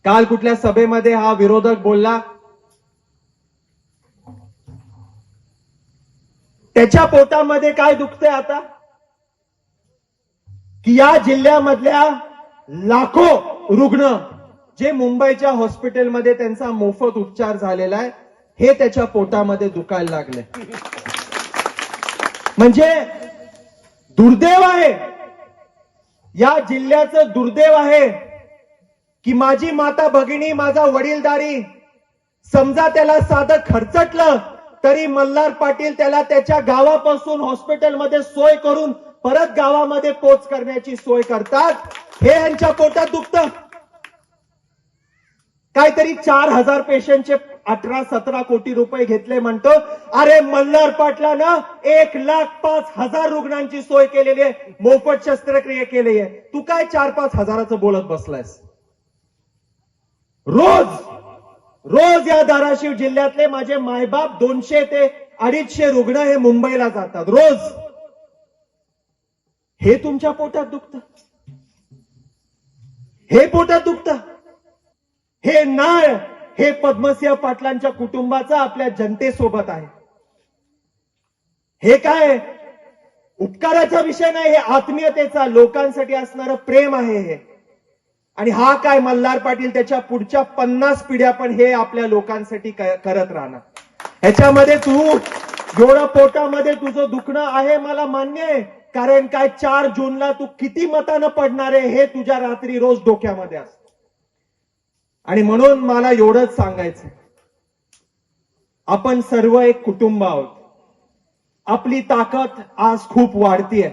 काल कुठल्या सभेमध्ये हा विरोधक बोलला, त्याच्या पोटामध्ये काय दुखतंय आता, की या जिल्ह्यामधल्या लाखो रुग्ण जे मुंबईच्या हॉस्पिटलमध्ये त्यांचा मोफत उपचार झालेला आहे, हे त्याच्या पोटामध्ये दुखायला लागले. म्हणजे दुर्दैव आहे, या जिल्ह्याचं दुर्दैव आहे की माझी माता भगिनी, माझा वडीलधारी, समजा त्याला साधं खर्चटलं तरी मल्हार पाटील त्याला त्याच्या गावापासून हॉस्पिटलमध्ये सोय करून परत गावामध्ये पोच करण्याची सोय करतात. हे यांच्या पोटात दुखतं. काहीतरी 4,000 पेशंटचे 18-17 कोटी रुपये घेतले म्हणतो. अरे मल्हार पाटलानं 1,05,000 रुग्णांची सोय केलेली आहे, मोफत शस्त्रक्रिया केली आहे. तू काय 4-5 हजाराचं बोलत बसलायस? रोज या धाराशिव जिल्ह्यातले माझे मायबाप 200 ते 250 रुग्ण हे मुंबईला जातात रोज. हे तुमच्या पोटात दुखतं, हे पोटात दुखतं. हे नाळ हे पद्मसिंह पाटलांच्या कुटुंबाचा आपल्या जनतेसोबत आहे. हे काय उपकाराचा विषय नाही, हे आत्मीयतेचा, लोकांसाठी असणारं प्रेम आहे हे. आणि हा काय मल्हार पाटील त्याच्या पुढच्या 50 पिढ्या पण हे आपल्या लोकांसाठी करत राहणार. ह्याच्यामध्ये तू एवढं पोटामध्ये तुझं दुखणं आहे मला मान्य आहे, कारण काय 4 जूनला तू किती मतानं पडणार आहे हे तुझ्या रात्री रोज डोक्यामध्ये असतं. आणि म्हणून मला एवढंच सांगायचं, आपण सर्व एक कुटुंब आहोत. आपली ताकद आज खूप वाढतीये.